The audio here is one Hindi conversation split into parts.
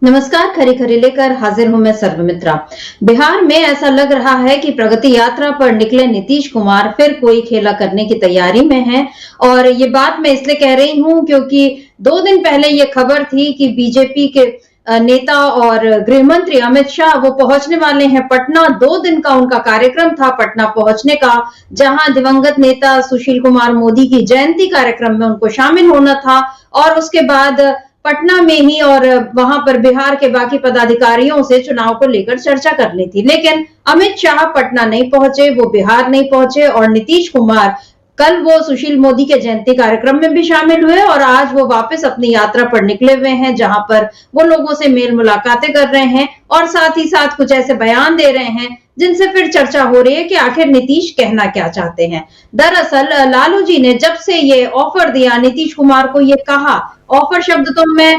नमस्कार। खरी खरी लेकर हाजिर हूं मैं सर्वमित्रा। बिहार में ऐसा लग रहा है कि प्रगति यात्रा पर निकले नीतीश कुमार फिर कोई खेला करने की तैयारी में हैं। और ये बात मैं इसलिए कह रही हूं क्योंकि 2 दिन पहले ये खबर थी कि बीजेपी के नेता और गृह मंत्री अमित शाह वो पहुंचने वाले हैं पटना। 2 दिन का उनका कार्यक्रम था पटना पहुंचने का, जहां दिवंगत नेता सुशील कुमार मोदी की जयंती कार्यक्रम में उनको शामिल होना था। और उसके बाद पटना में ही और वहां पर बिहार के बाकी पदाधिकारियों से चुनाव को लेकर चर्चा करनी थी। लेकिन अमित शाह पटना नहीं पहुंचे, वो बिहार नहीं पहुंचे। और नीतीश कुमार कल वो सुशील मोदी के जयंती कार्यक्रम में भी शामिल हुए और आज वो वापस अपनी यात्रा पर निकले हुए हैं, जहां पर वो लोगों से मेल मुलाकातें कर रहे हैं और साथ ही साथ कुछ ऐसे बयान दे रहे हैं जिनसे फिर चर्चा हो रही है कि आखिर नीतीश कहना क्या चाहते हैं। दरअसल लालू जी ने जब से ये ऑफर दिया नीतीश कुमार को, ये कहा, ऑफर शब्द तो मैं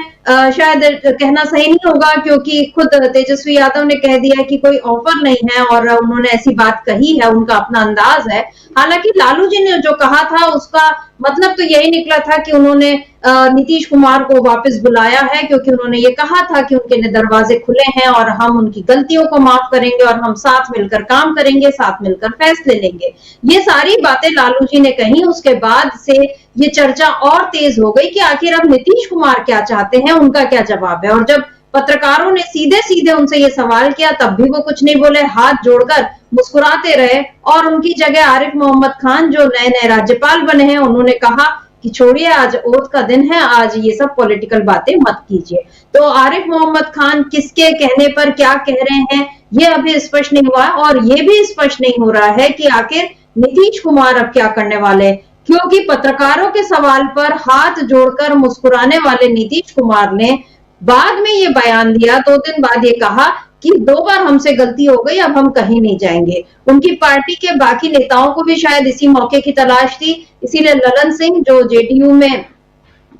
शायद कहना सही नहीं होगा क्योंकि खुद तेजस्वी यादव ने कह दिया कि कोई ऑफर नहीं है और उन्होंने ऐसी बात कही है, उनका अपना अंदाज है। हालांकि लालू जी ने जो कहा था उसका मतलब तो यही निकला था कि उन्होंने नीतीश कुमार को वापस बुलाया है क्योंकि उन्होंने ये कहा था कि उनके दरवाजे खुले हैं और हम उनकी गलतियों को माफ करेंगे और हम साथ मिलकर काम करेंगे, साथ मिलकर फैसले लेंगे। ये सारी बातें लालू जी ने कही। उसके बाद से ये चर्चा और तेज हो गई कि आखिर अब नीतीश कुमार क्या चाहते हैं, उनका क्या जवाब है। और जब पत्रकारों ने सीधे सीधे उनसे ये सवाल किया तब भी वो कुछ नहीं बोले, हाथ जोड़कर मुस्कुराते रहे। और उनकी जगह आरिफ मोहम्मद खान जो नए नए राज्यपाल बने हैं, उन्होंने कहा कि छोड़िए, आज ओथ का दिन है, आज ये सब पॉलिटिकल बातें मत कीजिए। तो आरिफ मोहम्मद खान किसके कहने पर क्या कह रहे हैं ये अभी स्पष्ट नहीं हुआ और ये भी स्पष्ट नहीं हो रहा है कि आखिर नीतीश कुमार अब क्या करने वाले, क्योंकि पत्रकारों के सवाल पर हाथ जोड़कर मुस्कुराने वाले नीतीश कुमार ने बाद में ये बयान दिया, 2 दिन बाद ये कहा कि 2 बार हमसे गलती हो गई, अब हम कहीं नहीं जाएंगे। उनकी पार्टी के बाकी नेताओं को भी शायद इसी मौके की तलाश थी, इसीलिए ललन सिंह जो जेडीयू में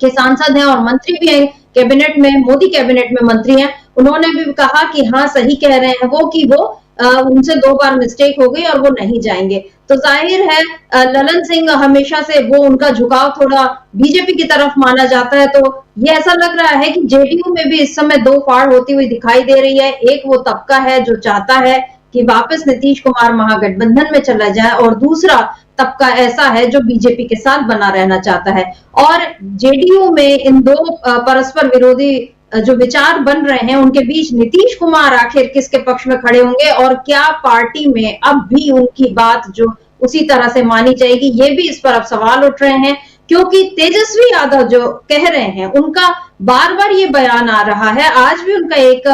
के सांसद हैं और मंत्री भी हैं, कैबिनेट में, मोदी कैबिनेट में मंत्री हैं, उन्होंने भी कहा कि हाँ सही कह रहे हैं वो कि वो उनसे 2 बार मिस्टेक हो गई और वो नहीं जाएंगे। तो जाहिर है ललन सिंह हमेशा से वो उनका झुकाव थोड़ा बीजेपी की तरफ माना जाता है। तो ये ऐसा लग रहा है कि जेडीयू में भी इस समय 2 फाड़ होती हुई दिखाई दे रही है। एक वो तबका है जो चाहता है कि वापस नीतीश कुमार महागठबंधन में चला जाए और दूसरा तबका ऐसा है जो बीजेपी के साथ बना रहना चाहता है। और जेडीयू में इन 2 परस्पर विरोधी जो विचार बन रहे हैं उनके बीच नीतीश कुमार आखिर किसके पक्ष में खड़े होंगे और क्या पार्टी में अब भी उनकी बात जो उसी तरह से मानी जाएगी, ये भी इस पर अब सवाल उठ रहे हैं। क्योंकि तेजस्वी यादव जो कह रहे हैं उनका बार बार ये बयान आ रहा है। आज भी उनका एक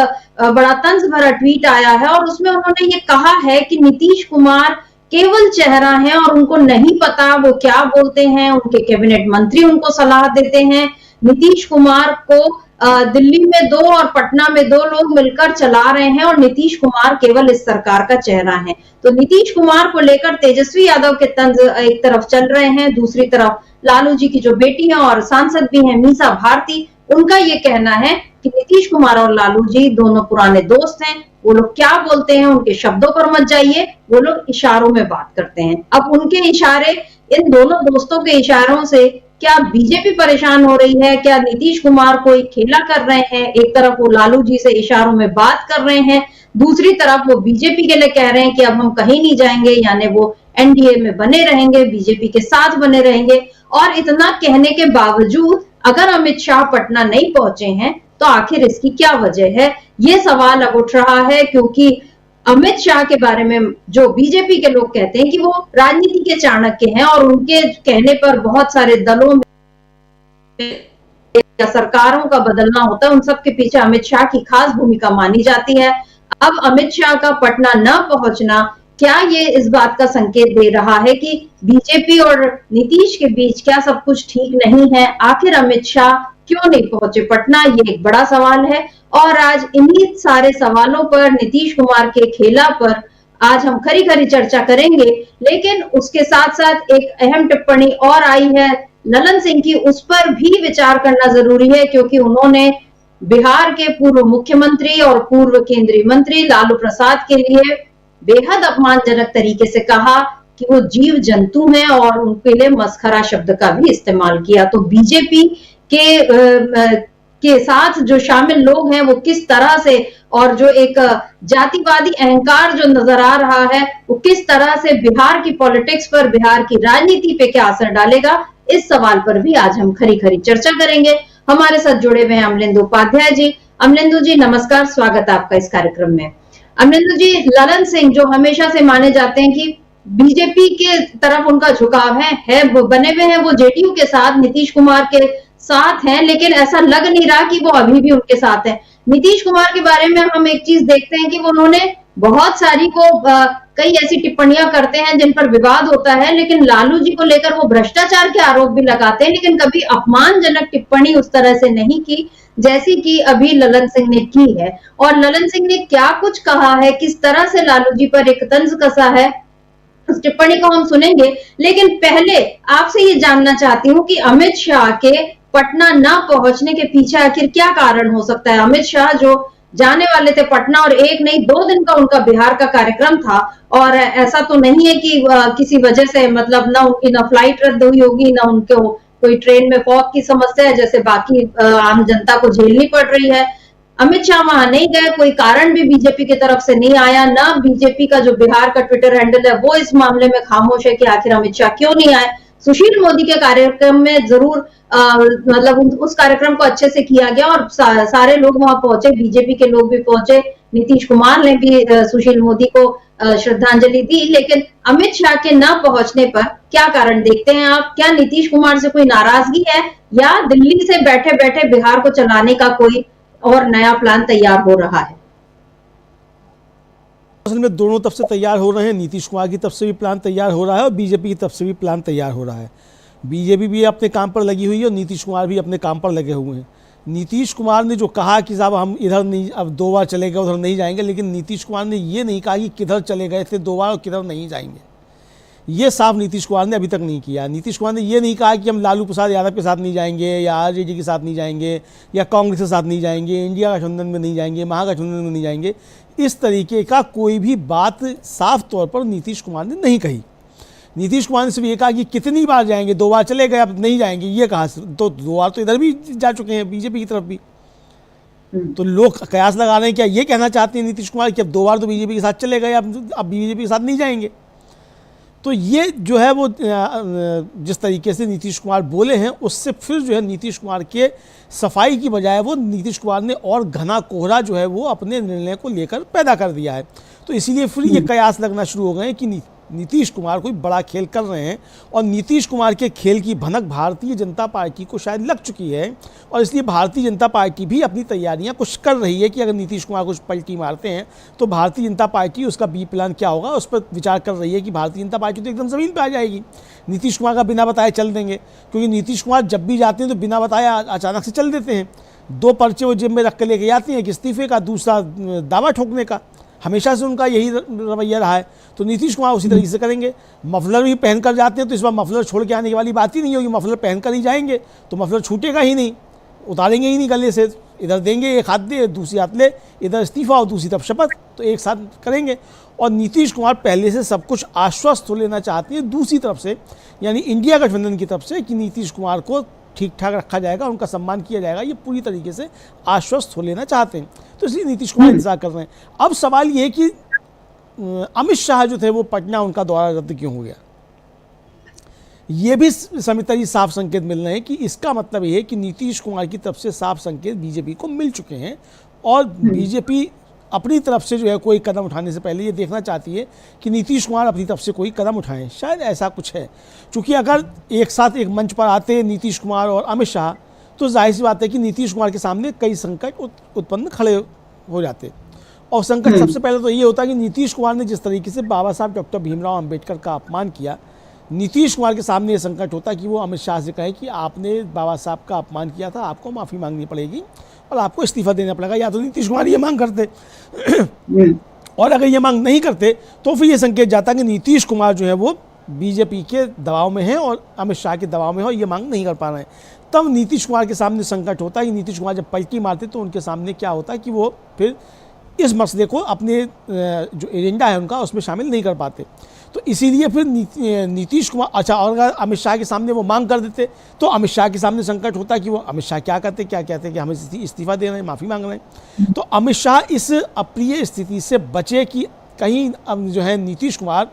बड़ा तंज भरा ट्वीट आया है और उसमें उन्होंने ये कहा है कि नीतीश कुमार केवल चेहरा है और उनको नहीं पता वो क्या बोलते हैं, उनके कैबिनेट मंत्री उनको सलाह देते हैं। नीतीश कुमार को दिल्ली में 2 और पटना में 2 लोग मिलकर चला रहे हैं और नीतीश कुमार केवल इस सरकार का चेहरा है। तो नीतीश कुमार को लेकर तेजस्वी यादव के तंज एक तरफ चल रहे हैं, दूसरी तरफ लालू जी की जो बेटी है और सांसद भी हैं मीसा भारती, उनका ये कहना है कि नीतीश कुमार और लालू जी दोनों पुराने दोस्त हैं। वो लोग क्या बोलते हैं उनके शब्दों पर मत जाइए, वो लोग इशारों में बात करते हैं। अब उनके इशारे, इन दोनों दोस्तों के इशारों से क्या बीजेपी परेशान हो रही है, क्या नीतीश कुमार कोई खेला कर रहे हैं? एक तरफ वो लालू जी से इशारों में बात कर रहे हैं, दूसरी तरफ वो बीजेपी के लिए कह रहे हैं कि अब हम कहीं नहीं जाएंगे, यानी वो एनडीए में बने रहेंगे, बीजेपी के साथ बने रहेंगे। और इतना कहने के बावजूद अगर अमित शाह पटना नहीं पहुंचे हैं तो आखिर इसकी क्या वजह है, ये सवाल अब उठ रहा है। क्योंकि अमित शाह के बारे में जो बीजेपी के लोग कहते हैं कि वो राजनीति के चाणक्य हैं और उनके कहने पर बहुत सारे दलों में या सरकारों का बदलना होता है, उन सब के पीछे अमित शाह की खास भूमिका मानी जाती है। अब अमित शाह का पटना न पहुंचना क्या ये इस बात का संकेत दे रहा है कि बीजेपी और नीतीश के बीच क्या सब कुछ ठीक नहीं है? आखिर अमित शाह क्यों नहीं पहुंचे पटना, ये एक बड़ा सवाल है। और आज इन्हीं सारे सवालों पर, नीतीश कुमार के खेला पर आज हम खरी खरी चर्चा करेंगे। लेकिन उसके साथ साथ एक अहम टिप्पणी और आई है ललन सिंह की, उस पर भी विचार करना जरूरी है क्योंकि उन्होंने बिहार के पूर्व मुख्यमंत्री और पूर्व केंद्रीय मंत्री लालू प्रसाद के लिए बेहद अपमानजनक तरीके से कहा कि वो जीव जंतु हैं और उनके लिए मस्खरा शब्द का भी इस्तेमाल किया। तो बीजेपी के साथ जो शामिल लोग हैं वो किस तरह से, और जो एक जातिवादी अहंकार जो नजर आ रहा है वो किस तरह से बिहार की पॉलिटिक्स पर, बिहार की राजनीति पे क्या असर डालेगा, इस सवाल पर भी आज हम खरी खरी चर्चा करेंगे। हमारे साथ जुड़े हुए हैं अमलेंदु उपाध्याय जी। अमलेंदु जी नमस्कार, स्वागत है आपका इस कार्यक्रम में। अमलेंदु जी, ललन सिंह जो हमेशा से माने जाते हैं कि बीजेपी के तरफ उनका झुकाव है बने हुए हैं, वो जेडीयू के साथ, नीतीश कुमार के साथ हैं, लेकिन ऐसा लग नहीं रहा कि वो अभी भी उनके साथ हैं। नीतीश कुमार के बारे में हम एक चीज देखते हैं कि वो उन्होंने बहुत सारी कई ऐसी टिप्पणियां करते हैं जिन पर विवाद होता है, लेकिन लालू जी को लेकर वो भ्रष्टाचार के आरोप भी लगाते हैं, लेकिन कभी अपमानजनक टिप्पणी उस तरह से नहीं की जैसी कि अभी ललन सिंह ने की है। और ललन सिंह ने क्या कुछ कहा है, किस तरह से लालू जी पर एक तंज कसा है, उस टिप्पणी को हम सुनेंगे। लेकिन पहले आपसे ये जानना चाहती हूँ कि अमित शाह के पटना न पहुंचने के पीछे आखिर क्या कारण हो सकता है। अमित शाह जो जाने वाले थे पटना, और एक नहीं 2 दिन का उनका बिहार का कार्यक्रम था, और ऐसा तो नहीं है कि किसी वजह से, मतलब ना उनकी ना फ्लाइट रद्द हुई होगी, ना उनको कोई ट्रेन में फॉग की समस्या है जैसे बाकी आम जनता को झेलनी पड़ रही है। अमित शाह वहां नहीं गए, कोई कारण भी बीजेपी की तरफ से नहीं आया, ना बीजेपी का जो बिहार का ट्विटर हैंडल है वो इस मामले में खामोश है कि आखिर अमित शाह क्यों नहीं आए। सुशील मोदी के कार्यक्रम में जरूर मतलब उस कार्यक्रम को अच्छे से किया गया और सारे लोग वहां पहुंचे, बीजेपी के लोग भी पहुंचे, नीतीश कुमार ने भी सुशील मोदी को श्रद्धांजलि दी, लेकिन अमित शाह के न पहुंचने पर क्या कारण देखते हैं आप? क्या नीतीश कुमार से कोई नाराजगी है, या दिल्ली से बैठे बैठे बिहार को चलाने का कोई और नया प्लान तैयार हो रहा है? असल में दोनों तरफ से तैयार हो रहे हैं। नीतीश कुमार की तरफ से भी प्लान तैयार हो रहा है और बीजेपी की तरफ से भी प्लान तैयार हो रहा है। बीजेपी भी अपने काम पर लगी हुई है और नीतीश कुमार भी अपने काम पर लगे हुए हैं। नीतीश कुमार ने जो कहा कि साहब हम इधर नहीं, अब 2 बार चले गए उधर नहीं जाएंगे, लेकिन नीतीश कुमार ने ये नहीं कहा कि किधर चले गए थे 2 बार और किधर नहीं जाएंगे। ये साफ नीतीश कुमार ने अभी तक नहीं किया। नीतीश कुमार ने ये नहीं कहा कि हम लालू प्रसाद यादव के साथ नहीं जाएंगे, या आरजेडी के साथ नहीं जाएंगे, या कांग्रेस के साथ नहीं जाएंगे, इंडिया गठबंधन में नहीं जाएंगे, महागठबंधन में नहीं जाएंगे। इस तरीके का कोई भी बात साफ तौर पर नीतीश कुमार ने नहीं कही। नीतीश कुमार ने सिर्फ ये कहा कि कितनी बार जाएंगे, 2 बार चले गए अब नहीं जाएंगे, ये कहा। तो 2 बार तो इधर भी जा चुके हैं बीजेपी की तरफ भी। तो लोग कयास लगा रहे हैं क्या ये कहना चाहते हैं नीतीश कुमार कि अब 2 बार तो बीजेपी के साथ चले गए, अब बीजेपी के साथ नहीं जाएंगे। तो ये जो है वो जिस तरीके से नीतीश कुमार बोले हैं उससे फिर जो है नीतीश कुमार के सफाई की बजाय वो नीतीश कुमार ने और घना कोहरा जो है वो अपने निर्णय को लेकर पैदा कर दिया है। तो इसीलिए फिर ये कयास लगना शुरू हो गए हैं कि नीतीश कुमार कोई बड़ा खेल कर रहे हैं, और नीतीश कुमार के खेल की भनक भारतीय जनता पार्टी को शायद लग चुकी है, और इसलिए भारतीय जनता पार्टी भी अपनी तैयारियां कुछ कर रही है कि अगर नीतीश कुमार कुछ पलटी मारते हैं तो भारतीय जनता पार्टी उसका बी प्लान क्या होगा उस पर विचार कर रही है कि भारतीय जनता पार्टी तो एकदम ज़मीन पर आ जाएगी। नीतीश कुमार का बिना बताए चल देंगे, क्योंकि नीतीश कुमार जब भी जाते हैं तो बिना बताए अचानक से चल देते हैं। 2 पर्चे वो जेब में रख के लेके जाते हैं, एक इस्तीफे का, दूसरा दावा ठोकने का। हमेशा से उनका यही रवैया रहा है। तो नीतीश कुमार उसी तरीके से करेंगे। मफलर भी पहन कर जाते हैं तो इस बार मफलर छोड़ के आने की वाली बात ही नहीं होगी, मफलर पहन कर ही जाएंगे तो मफलर छूटेगा ही नहीं, उतारेंगे ही नहीं गले से। इधर देंगे, एक हाथ दे दूसरी हाथ ले, इधर इस्तीफा और दूसरी तरफ शपथ, तो एक साथ करेंगे। और नीतीश कुमार पहले से सब कुछ आश्वस्त हो लेना चाहते हैं दूसरी तरफ से, यानी इंडिया गठबंधन की तरफ से, कि नीतीश कुमार को ठीक ठाक रखा जाएगा, उनका सम्मान किया जाएगा, ये पूरी तरीके से आश्वस्त हो लेना चाहते हैं। तो इसलिए नीतीश कुमार इंतजार कर रहे हैं। अब सवाल ये है कि अमित शाह जो थे वो पटना, उनका दौरा रद्द क्यों हो गया। ये भी समिता जी साफ संकेत मिल रहे हैं कि इसका मतलब ये है कि नीतीश कुमार की तरफ से साफ संकेत बीजेपी को मिल चुके हैं, और बीजेपी अपनी तरफ से जो है कोई कदम उठाने से पहले ये देखना चाहती है कि नीतीश कुमार अपनी तरफ से कोई कदम उठाएं। शायद ऐसा कुछ है, क्योंकि अगर एक साथ एक मंच पर आते नीतीश कुमार और अमित शाह तो जाहिर सी बात है कि नीतीश कुमार के सामने कई संकट उत्पन्न खड़े हो जाते। और संकट सबसे पहले तो ये होता कि नीतीश कुमार ने जिस तरीके से बाबा साहब डॉक्टर भीमराव अंबेडकर का अपमान किया, नीतीश कुमार के सामने ये संकट होता कि वो अमित शाह से कहे कि आपने बाबा साहब का अपमान किया था, आपको माफ़ी मांगनी पड़ेगी और आपको इस्तीफा देना पड़ेगा। या तो नीतीश कुमार ये मांग करते और अगर ये मांग नहीं करते तो फिर ये संकेत जाता कि नीतीश कुमार जो है वो बीजेपी के दबाव में है और अमित शाह के दबाव में है और ये मांग नहीं कर पा रहे हैं। तब नीतीश कुमार के सामने संकट होता है कि नीतीश कुमार जब पलटी मारते तो उनके सामने क्या होता है कि वो फिर इस मसले को अपने जो एजेंडा है उनका उसमें शामिल नहीं कर पाते। तो इसीलिए फिर नीतीश कुमार, अच्छा, और अगर अमित शाह के सामने वो मांग कर देते तो अमित शाह के सामने संकट होता कि वो अमित शाह क्या कहते कि हम इस्तीफा दे रहे हैं, माफ़ी मांग रहे हैं। तो अमित शाह इस अप्रिय स्थिति से बचे कि कहीं अब जो है नीतीश कुमार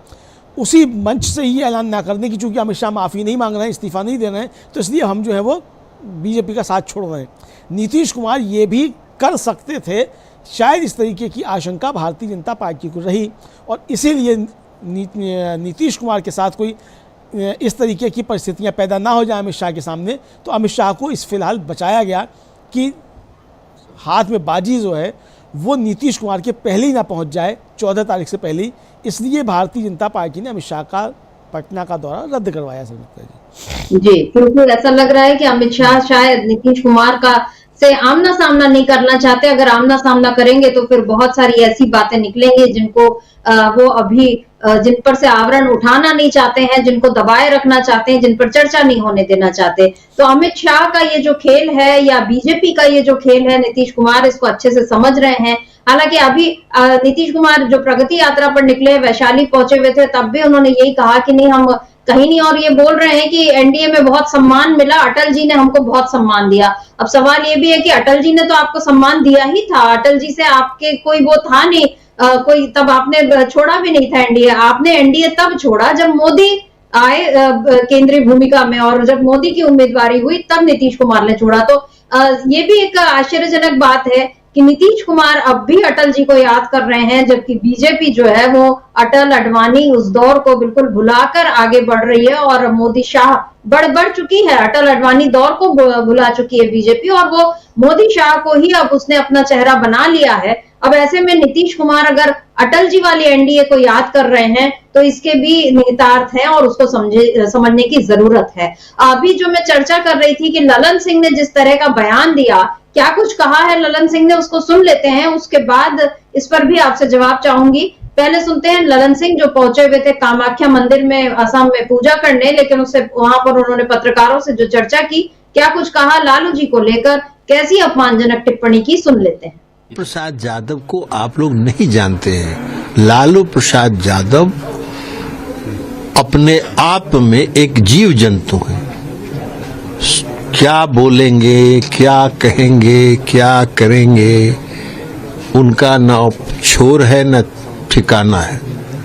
उसी मंच से ही ऐलान ना कर दें कि चूँकि अमित शाह माफ़ी नहीं मांग रहे हैं, इस्तीफा नहीं दे रहे हैं, तो इसलिए हम जो है वो बीजेपी का साथ छोड़ रहे हैं। नीतीश कुमार ये भी कर सकते थे, शायद इस तरीके की आशंका भारतीय जनता पार्टी को रही और इसीलिए नीतीश कुमार के साथ कोई इस तरीके की परिस्थितियां पैदा ना हो जाए अमित शाह के सामने, तो अमित शाह को इस फिलहाल बचाया गया कि हाथ में बाजी जो है वो नीतीश कुमार के पहले ही ना पहुंच जाए 14 तारीख से पहले ही। इसलिए भारतीय जनता पार्टी ने अमित शाह का पटना का दौरा रद्द करवाया। जी, क्योंकि ऐसा लग रहा है कि अमित शाह शायद नीतीश कुमार का से आमना सामना नहीं करना चाहते। अगर आमना सामना करेंगे तो फिर बहुत सारी ऐसी बातें निकलेंगी जिनको वो अभी जिन पर से आवरण उठाना नहीं चाहते हैं, जिनको दबाए रखना चाहते हैं, जिन पर चर्चा नहीं होने देना चाहते। तो अमित शाह का ये जो खेल है या बीजेपी का ये जो खेल है, नीतीश कुमार इसको अच्छे से समझ रहे हैं। हालांकि अभी नीतीश कुमार जो प्रगति यात्रा पर निकले, वैशाली पहुंचे हुए थे, तब भी उन्होंने यही कहा कि नहीं, हम कहीं नहीं, और ये बोल रहे हैं कि एनडीए में बहुत सम्मान मिला, अटल जी ने हमको बहुत सम्मान दिया। अब सवाल ये भी है कि अटल जी ने तो आपको सम्मान दिया ही था, अटल जी से आपके कोई वो था नहीं, कोई तब आपने छोड़ा भी नहीं था एनडीए। आपने एनडीए तब छोड़ा जब मोदी आए केंद्रीय भूमिका में, और जब मोदी की उम्मीदवारी हुई तब नीतीश कुमार ने छोड़ा। तो ये भी एक आश्चर्यजनक बात है कि नीतीश कुमार अब भी अटल जी को याद कर रहे हैं, जबकि बीजेपी जो है वो अटल अडवाणी उस दौर को बिल्कुल भुलाकर आगे बढ़ रही है और मोदी शाह बढ़ चुकी है। अटल अडवाणी दौर को भुला चुकी है बीजेपी और वो मोदी शाह को ही अब उसने अपना चेहरा बना लिया है। अब ऐसे में नीतीश कुमार अगर अटल जी वाली एनडीए को याद कर रहे हैं तो इसके भी निहितार्थ हैं और उसको समझने की जरूरत है। अभी जो मैं चर्चा कर रही थी कि ललन सिंह ने जिस तरह का बयान दिया, क्या कुछ कहा है ललन सिंह ने, उसको सुन लेते हैं, उसके बाद इस पर भी आपसे जवाब चाहूंगी। पहले सुनते हैं ललन सिंह जो पहुंचे हुए थे कामाख्या मंदिर में असम में पूजा करने, लेकिन उससे वहां पर उन्होंने पत्रकारों से जो चर्चा की, क्या कुछ कहा लालू जी को लेकर, कैसी अपमानजनक टिप्पणी की, सुन लेते हैं। प्रसाद यादव को आप लोग नहीं जानते हैं। लालू प्रसाद यादव अपने आप में एक जीव जंतु है। क्या बोलेंगे, क्या कहेंगे, क्या करेंगे, उनका न छोर है न ठिकाना है,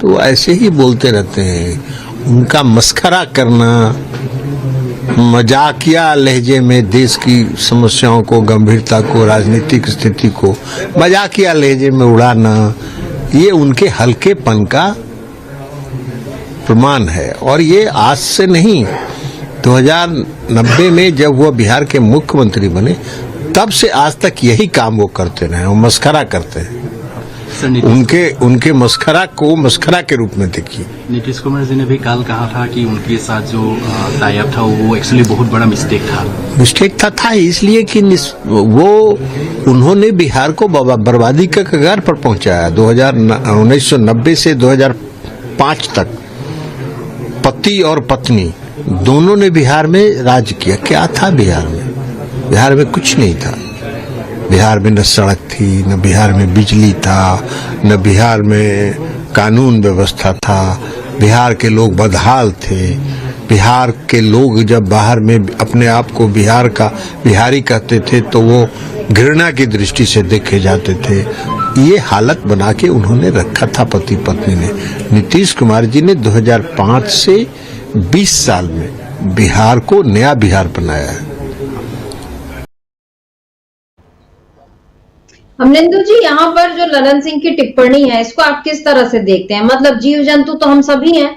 तो ऐसे ही बोलते रहते हैं। उनका मस्खरा करना, मजाकिया लहजे में देश की समस्याओं को, गंभीरता को, राजनीतिक स्थिति को मजाकिया लहजे में उड़ाना, ये उनके हल्केपन का प्रमाण है। और ये आज से नहीं, 2090 में जब वो बिहार के मुख्यमंत्री बने तब से आज तक यही काम वो करते रहे, वो मस्खरा करते हैं। उनके मस्खरा को मस्खरा के रूप में देखिए। नीतीश कुमार जी ने भी कल कहा था कि उनके साथ जो टाई अप था वो एक्चुअली बहुत बड़ा मिस्टेक था इसलिए कि वो उन्होंने बिहार को बर्बादी के कगार पर पहुंचाया। 1990 से 2005 तक पति और पत्नी दोनों ने बिहार में राज किया। क्या था बिहार में? बिहार में कुछ नहीं था। बिहार में न सड़क थी, न बिहार में बिजली था, न बिहार में कानून व्यवस्था था। बिहार के लोग बदहाल थे। बिहार के लोग जब बाहर में अपने आप को बिहार का बिहारी कहते थे तो वो घृणा की दृष्टि से देखे जाते थे। ये हालत बना के उन्होंने रखा था पति पत्नी ने। नीतीश कुमार जी ने 2005 से 20 साल में बिहार को नया बिहार बनाया है। अमरिंदर जी, यहाँ पर जो ललन सिंह की टिप्पणी है इसको आप किस तरह से देखते हैं? मतलब जीव जंतु तो हम सभी हैं,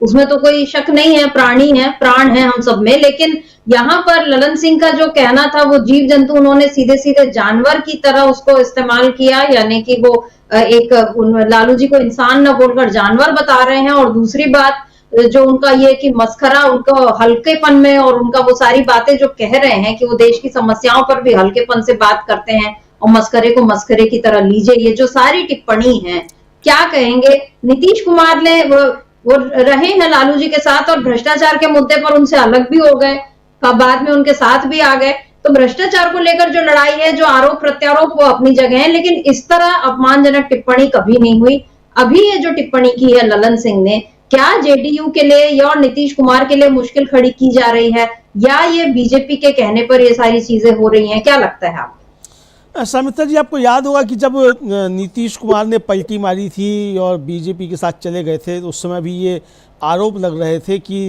उसमें तो कोई शक नहीं है, प्राणी है, प्राण है हम सब में, लेकिन यहाँ पर ललन सिंह का जो कहना था वो जीव जंतु, उन्होंने सीधे सीधे जानवर की तरह उसको इस्तेमाल किया, यानी कि वो एक लालू जी को इंसान न बोलकर जानवर बता रहे हैं। और दूसरी बात जो उनका ये कि मस्खरा, उनको हल्केपन में, और उनका वो सारी बातें जो कह रहे हैं कि वो देश की समस्याओं पर भी हल्केपन से बात करते हैं और मस्करे को मस्करे की तरह लीजिए, ये जो सारी टिप्पणी है, क्या कहेंगे? नीतीश कुमार ने वो रहे हैं लालू जी के साथ और भ्रष्टाचार के मुद्दे पर उनसे अलग भी हो गए, बाद में उनके साथ भी आ गए, तो भ्रष्टाचार को लेकर जो लड़ाई है, जो आरोप प्रत्यारोप, वो अपनी जगह है, लेकिन इस तरह अपमानजनक टिप्पणी कभी नहीं हुई। अभी ये जो टिप्पणी की है ललन सिंह ने, क्या जेडीयू के लिए या और नीतीश कुमार के लिए मुश्किल खड़ी की जा रही है, या ये बीजेपी के कहने पर ये सारी चीजें हो रही हैं? क्या लगता है आपको? समिता जी, आपको याद होगा कि जब नीतीश कुमार ने पलटी मारी थी और बीजेपी के साथ चले गए थे, तो उस समय भी ये आरोप लग रहे थे कि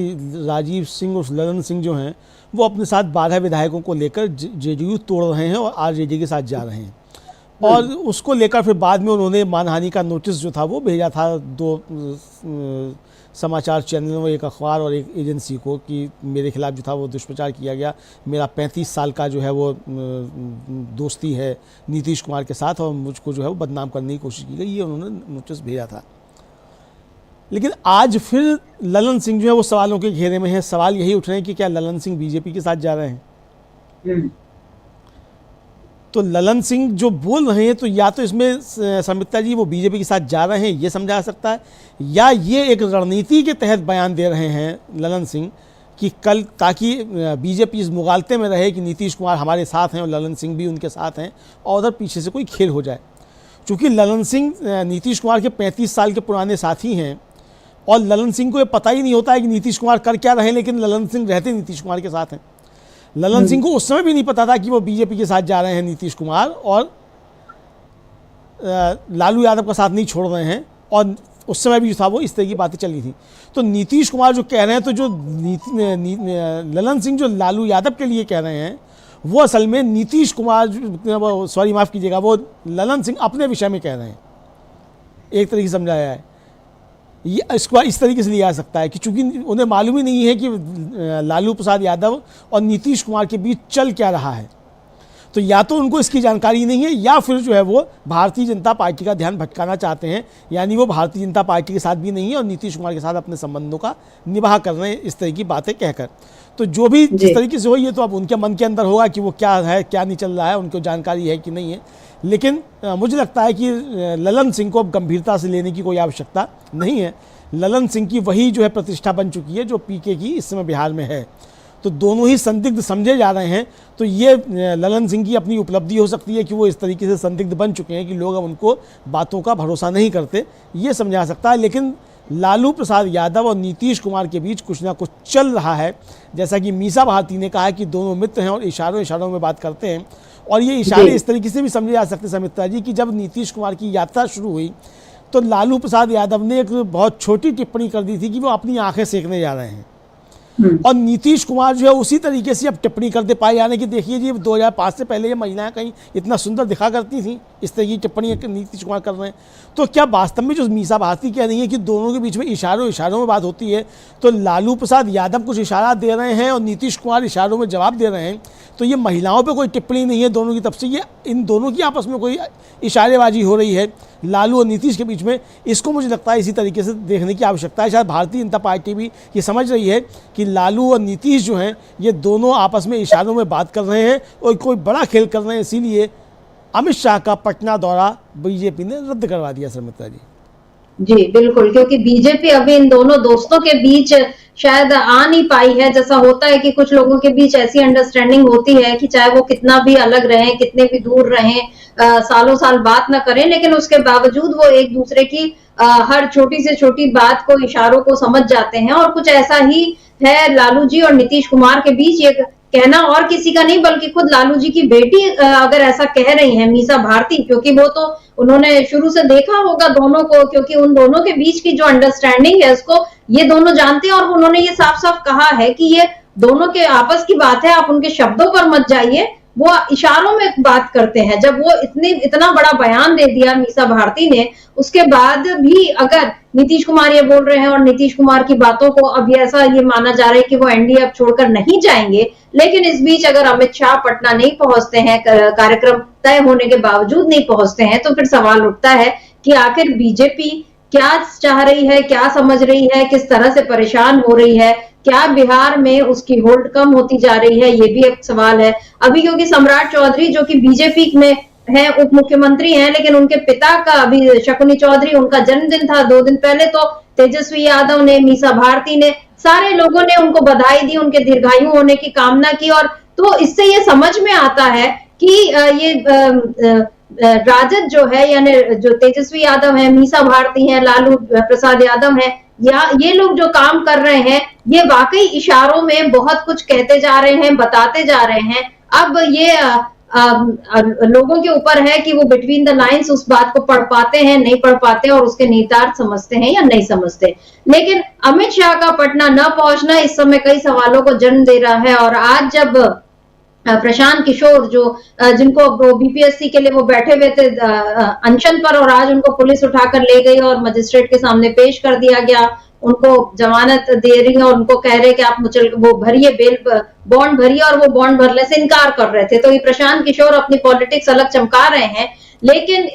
राजीव सिंह और ललन सिंह जो हैं वो अपने साथ 12 विधायकों को लेकर जेडीयू तोड़ रहे हैं और आरजेडी के साथ जा रहे हैं। और उसको लेकर फिर बाद में उन्होंने मानहानि का नोटिस जो था वो भेजा था 2 समाचार चैनलों, एक अखबार और एक एजेंसी को, कि मेरे खिलाफ जो था वो दुष्प्रचार किया गया, मेरा 35 साल का जो है वो दोस्ती है नीतीश कुमार के साथ और मुझको जो है वो बदनाम करने की कोशिश की गई, ये उन्होंने नोटिस भेजा था। लेकिन आज फिर ललन सिंह जो है वो सवालों के घेरे में है। सवाल यही उठ रहे हैं कि क्या ललन सिंह बीजेपी के साथ जा रहे हैं? तो ललन सिंह जो बोल रहे हैं, तो या तो इसमें समिता जी वो बीजेपी के साथ जा रहे हैं ये समझा जा सकता है, या ये एक रणनीति के तहत बयान दे रहे हैं ललन सिंह कि कल, ताकि बीजेपी इस मुगालते में रहे कि नीतीश कुमार हमारे साथ हैं और ललन सिंह भी उनके साथ हैं, और उधर पीछे से कोई खेल हो जाए। चूँकि ललन सिंह नीतीश कुमार के 35 साल के पुराने साथी हैं और ललन सिंह को ये पता ही नहीं होता है कि नीतीश कुमार कर क्या रहे हैं, लेकिन ललन सिंह रहते नीतीश कुमार के साथ हैं। ललन सिंह को उस समय भी नहीं पता था कि वो बीजेपी के साथ जा रहे हैं नीतीश कुमार, और लालू यादव का साथ नहीं छोड़ रहे हैं, और उस समय भी जो था वो इस तरह की बातें चली थी। तो नीतीश कुमार जो कह रहे हैं, तो जो ललन सिंह जो लालू यादव के लिए कह रहे हैं, वो असल में नीतीश कुमार, सॉरी माफ़ कीजिएगा, वो ललन सिंह अपने विषय में कह रहे हैं। एक तरीके से समझाया है, ये इसको इस तरीके से लिया जा सकता है कि चूंकि उन्हें मालूम ही नहीं है कि लालू प्रसाद यादव और नीतीश कुमार के बीच चल क्या रहा है, तो या तो उनको इसकी जानकारी नहीं है, या फिर जो है वो भारतीय जनता पार्टी का ध्यान भटकाना चाहते हैं, यानी वो भारतीय जनता पार्टी के साथ भी नहीं है और नीतीश कुमार के साथ अपने संबंधों का निवाह कर रहे हैं, इस तरह की बातें कहकर। तो जो भी जिस तरीके से हो, ये तो अब उनके मन के अंदर होगा कि वो क्या है क्या नहीं चल रहा है, उनको जानकारी है कि नहीं है। लेकिन मुझे लगता है कि ललन सिंह को अब गंभीरता से लेने की कोई आवश्यकता नहीं है। ललन सिंह की वही जो है प्रतिष्ठा बन चुकी है जो पीके की इस समय बिहार में है, तो दोनों ही संदिग्ध समझे जा रहे हैं। तो ये ललन सिंह की अपनी उपलब्धि हो सकती है कि वो इस तरीके से संदिग्ध बन चुके हैं कि लोग अब उनको बातों का भरोसा नहीं करते, ये समझा सकता है। लेकिन लालू प्रसाद यादव और नीतीश कुमार के बीच कुछ ना कुछ चल रहा है, जैसा कि मीसा भारती ने कहा कि दोनों मित्र हैं और इशारों में बात करते हैं। और ये इशारे इस तरीके से भी समझे जा सकते समिता जी कि जब नीतीश कुमार की यात्रा शुरू हुई तो लालू प्रसाद यादव ने एक बहुत छोटी टिप्पणी कर दी थी कि वो अपनी आंखें सेकने जा रहे हैं, और नीतीश कुमार जो है उसी तरीके से अब टिप्पणी करते पाए जाने की। देखिए जी, 2005 से पहले ये महिलाएं कहीं इतना सुंदर दिखा करती थी, इस तरह की टिप्पणी नीतीश कुमार कर रहे हैं। तो क्या वास्तव में जो मीसा भारती कह रही है कि दोनों के बीच में इशारों में बात होती है, तो लालू प्रसाद यादव कुछ इशारा दे रहे हैं और नीतीश कुमार इशारों में जवाब दे रहे हैं, तो ये महिलाओं पर कोई टिप्पणी नहीं है दोनों की तरफ से, ये इन दोनों की आपस में कोई इशारेबाजी हो रही है लालू और नीतीश के बीच में। इसको मुझे लगता है इसी तरीके से देखने की आवश्यकता है। शायद भारतीय जनता पार्टी भी ये समझ रही है कि लालू और नीतीश जो हैं ये दोनों आपस में इशारों में बात कर रहे हैं और कोई बड़ा खेल कर रहे हैं, इसीलिए अमित शाह का पटना दौरा बीजेपी ने रद्द करवा दिया। समिता जी जी बिल्कुल, क्योंकि बीजेपी अभी इन दोनों दोस्तों के बीच शायद आ नहीं पाई है। जैसा होता है कि कुछ लोगों के बीच ऐसी अंडरस्टैंडिंग होती है कि चाहे वो कितना भी अलग रहें, कितने भी दूर रहें, सालों साल बात ना करें, लेकिन उसके बावजूद वो एक दूसरे की हर छोटी से छोटी बात को, इशारों को समझ जाते हैं। और कुछ ऐसा ही है लालू जी और नीतीश कुमार के बीच। ये कहना और किसी का नहीं बल्कि खुद लालू जी की बेटी अगर ऐसा कह रही है, मीसा भारती, क्योंकि वो तो उन्होंने शुरू से देखा होगा दोनों को, क्योंकि उन दोनों के बीच की जो अंडरस्टैंडिंग है उसको ये दोनों जानते हैं। और उन्होंने ये साफ साफ कहा है कि ये दोनों के आपस की बात है, आप उनके शब्दों पर मत जाइए, वो इशारों में बात करते हैं। जब वो इतना बड़ा बयान दे दिया मीसा भारती ने, उसके बाद भी अगर नीतीश कुमार ये बोल रहे हैं और नीतीश कुमार की बातों को अब ऐसा ये माना जा रहा है कि वो एनडीए अब छोड़कर नहीं जाएंगे, लेकिन इस बीच अगर अमित शाह पटना नहीं पहुंचते हैं, कार्यक्रम तय होने के बावजूद नहीं पहुंचते हैं, तो फिर सवाल उठता है कि आखिर बीजेपी क्या चाह रही है, क्या समझ रही है, किस तरह से परेशान हो रही है, क्या बिहार में उसकी होल्ड कम होती जा रही है, ये भी एक सवाल है। अभी क्योंकि सम्राट चौधरी जो कि बीजेपी में है, उप मुख्यमंत्री हैं, लेकिन उनके पिता का अभी शकुनी चौधरी, उनका जन्मदिन था 2 दिन पहले, तो तेजस्वी यादव ने, मीसा भारती ने, सारे लोगों ने उनको बधाई दी, उनके दीर्घायु होने की कामना की। और तो इससे ये समझ में आता है कि ये राजद जो है, यानी जो तेजस्वी यादव है, मीसा भारती है, लालू प्रसाद यादव है, या ये लोग जो काम कर रहे हैं, ये वाकई इशारों में बहुत कुछ कहते जा रहे हैं, बताते जा रहे हैं। अब ये लोगों के ऊपर है कि वो बिटवीन द लाइंस उस बात को पढ़ पाते हैं, नहीं पढ़ पाते, और उसके निहितार्थ समझते हैं या नहीं समझते। लेकिन अमित शाह का पटना न पहुंचना इस समय कई सवालों को जन्म दे रहा है। और आज जब प्रशांत किशोर, जो जिनको बीपीएससी के लिए वो बैठे हुए थे अनशन पर, और आज उनको पुलिस उठाकर ले गई और मजिस्ट्रेट के सामने पेश कर दिया गया, उनको जमानत दे रही है और उनको कह रहे कि आप वो भरिए, बेल बॉन्ड भरिए, और वो बॉन्ड भरने से इनकार कर रहे थे। तो ये प्रशांत किशोर अपनी पॉलिटिक्स अलग चमका रहे हैं। लेकिन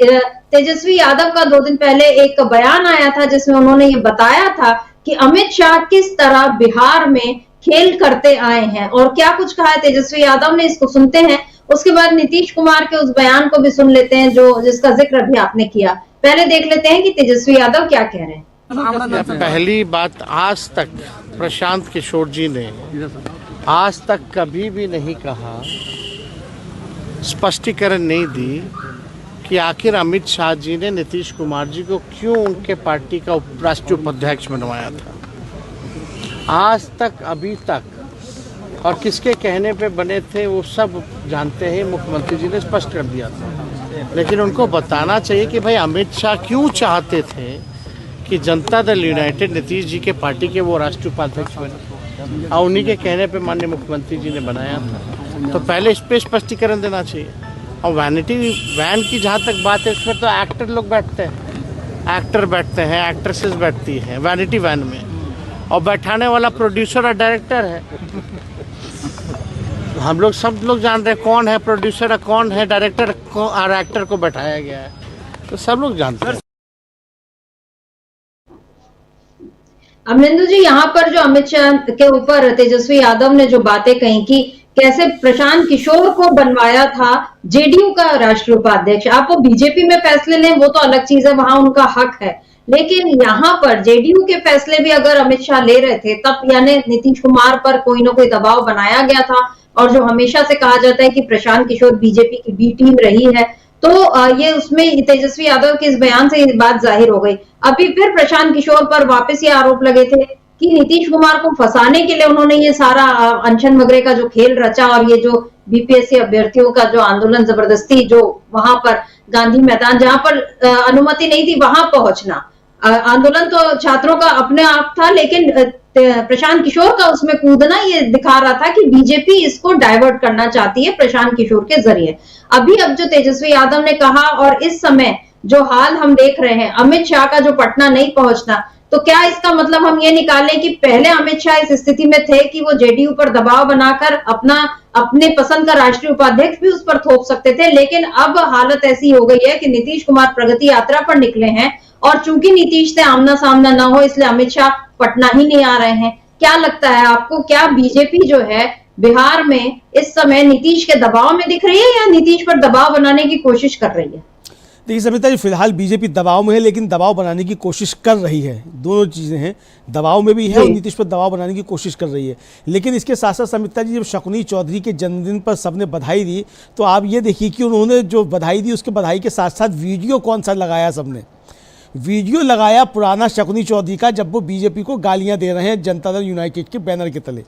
तेजस्वी यादव का 2 दिन पहले एक बयान आया था जिसमें उन्होंने ये बताया था कि अमित शाह किस तरह बिहार में खेल करते आए हैं, और क्या कुछ कहा है तेजस्वी यादव ने, इसको सुनते हैं। उसके बाद नीतीश कुमार के उस बयान को भी सुन लेते हैं जिसका जिक्र अभी आपने किया। पहले देख लेते हैं कि तेजस्वी यादव क्या कह रहे हैं। पहली बात, आज तक प्रशांत किशोर जी ने आज तक कभी भी नहीं कहा, स्पष्टीकरण नहीं दी कि आखिर अमित शाह जी ने नीतीश कुमार जी को क्यों उनके पार्टी का राष्ट्रीय उपाध्यक्ष बनवाया था। आज तक, अभी तक, और किसके कहने पे बने थे वो सब जानते हैं। मुख्यमंत्री जी ने स्पष्ट कर दिया था, लेकिन उनको बताना चाहिए कि भाई अमित शाह क्यों चाहते थे कि जनता दल यूनाइटेड नीतीश जी के पार्टी के वो राष्ट्रीय उपाध्यक्ष बने, और उन्हीं के कहने पे माननीय मुख्यमंत्री जी ने बनाया था। तो पहले इस पर स्पष्टीकरण देना चाहिए। और वैनिटी वैन की जहाँ तक बात है, इसमें तो एक्टर लोग बैठते हैं, एक्टर बैठते हैं, एक्ट्रेसेस बैठती हैं वैनिटी वैन में, और बैठाने वाला प्रोड्यूसर और डायरेक्टर है। हम लोग सब लोग जान रहे हैं कौन है प्रोड्यूसर और कौन है डायरेक्टर, और एक्टर को बैठाया गया है, तो सब लोग जानते हैं। अमरिंदर जी, यहाँ पर जो अमित शाह के ऊपर तेजस्वी यादव ने जो बातें कही कि कैसे प्रशांत किशोर को बनवाया था जेडीयू का राष्ट्रीय उपाध्यक्ष, आप वो बीजेपी में फैसले लें वो तो अलग चीज है, वहां उनका हक है। लेकिन यहाँ पर जेडीयू के फैसले भी अगर अमित शाह ले रहे थे, तब यानी नीतीश कुमार पर कोई ना कोई दबाव बनाया गया था। और जो हमेशा से कहा जाता है कि प्रशांत किशोर बीजेपी की बी टीम रही है, तो ये उसमें तेजस्वी यादव के इस बयान से ये बात जाहिर हो गई। अभी फिर प्रशांत किशोर पर वापस ये आरोप लगे थे कि नीतीश कुमार को फंसाने के लिए उन्होंने ये सारा अनशन वगैरह का जो खेल रचा, और ये जो बीपीएससी अभ्यर्थियों का जो आंदोलन, जबरदस्ती जो वहां पर गांधी मैदान, जहां पर अनुमति नहीं थी वहां पहुंचना, आंदोलन तो छात्रों का अपने आप था, लेकिन प्रशांत किशोर का उसमें कूदना ये दिखा रहा था कि बीजेपी इसको डाइवर्ट करना चाहती है प्रशांत किशोर के जरिए। अब जो तेजस्वी यादव ने कहा, और इस समय जो हाल हम देख रहे हैं अमित शाह का जो पटना नहीं पहुंचना, तो क्या इसका मतलब हम ये निकालें कि पहले अमित शाह इस स्थिति में थे कि वो जेडीयू पर दबाव बनाकर अपने पसंद का राष्ट्रीय उपाध्यक्ष भी उस पर थोप सकते थे, लेकिन अब हालत ऐसी हो गई है कि नीतीश कुमार प्रगति यात्रा पर निकले हैं, और चूंकि नीतीश से आमना सामना ना हो, इसलिए अमित शाह पटना ही नहीं आ रहे हैं। क्या लगता है आपको, क्या बीजेपी जो है बिहार में इस समय नीतीश के दबाव में दिख रही है, या नीतीश पर दबाव बनाने की कोशिश कर रही है? देखिए समिता जी, फिलहाल बीजेपी दबाव में है, लेकिन दबाव बनाने की कोशिश कर रही है। दोनों चीज़ें हैं, दबाव में भी है और नीतीश पर दबाव बनाने की कोशिश कर रही है। लेकिन इसके साथ साथ समिता जी, जब शकुनी चौधरी के जन्मदिन पर सबने बधाई दी, तो आप ये देखिए कि उन्होंने जो बधाई दी, उसके बधाई के साथ साथ वीडियो कौन सा लगाया, सबने वीडियो लगाया पुराना शकुनी चौधरी का, जब वो बीजेपी को गालियां दे रहे हैं जनता दल यूनाइटेड के बैनर के तले।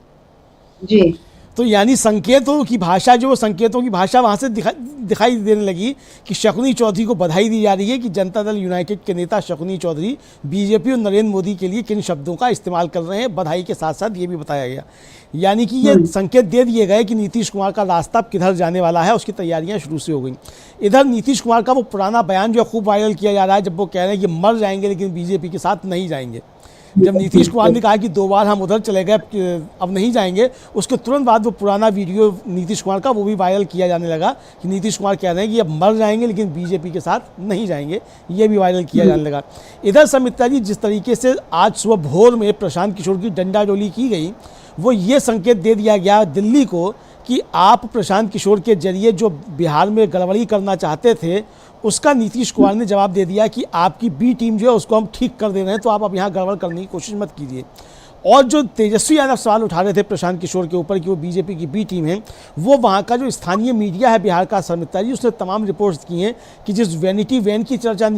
जी, तो यानी संकेतों की भाषा, जो संकेतों की भाषा वहाँ से दिखाई देने लगी कि शकुनी चौधरी को बधाई दी जा रही है कि जनता दल यूनाइटेड के नेता शकुनी चौधरी बीजेपी और नरेंद्र मोदी के लिए किन शब्दों का इस्तेमाल कर रहे हैं। बधाई के साथ साथ ये भी बताया गया, यानी कि ये संकेत दे दिए गए कि नीतीश कुमार का रास्ता किधर जाने वाला है, उसकी तैयारियां शुरू से हो गई। इधर नीतीश कुमार का वो पुराना बयान जो खूब वायरल किया जा रहा है, जब वो कह रहे हैं कि मर जाएंगे लेकिन बीजेपी के साथ नहीं जाएंगे। जब नीतीश कुमार ने कहा कि 2 बार हम उधर चले गए, अब नहीं जाएंगे, उसके तुरंत बाद वो पुराना वीडियो नीतीश कुमार का वो भी वायरल किया जाने लगा कि नीतीश कुमार कह रहे हैं कि अब मर जाएंगे लेकिन बीजेपी के साथ नहीं जाएंगे, ये भी वायरल किया जाने लगा। इधर समिता जी, जिस तरीके से आज सुबह भोर में प्रशांत किशोर की डंडाडोली की गई, वो ये संकेत दे दिया गया दिल्ली को कि आप प्रशांत किशोर के जरिए जो बिहार में गड़बड़ी करना चाहते थे, उसका नीतीश कुमार ने जवाब दे दिया कि आपकी बी टीम जो है उसको हम ठीक कर दे रहे हैं, तो आप अब यहाँ गड़बड़ करने की कोशिश मत कीजिए। और जो तेजस्वी यादव सवाल उठा रहे थे प्रशांत किशोर के ऊपर कि वो बीजेपी की बी टीम है, वो वहाँ का जो स्थानीय मीडिया है बिहार का, सरमित्रा जी, उसने तमाम रिपोर्ट्स की हैं कि जिस वैनिटी वैन की चर्चा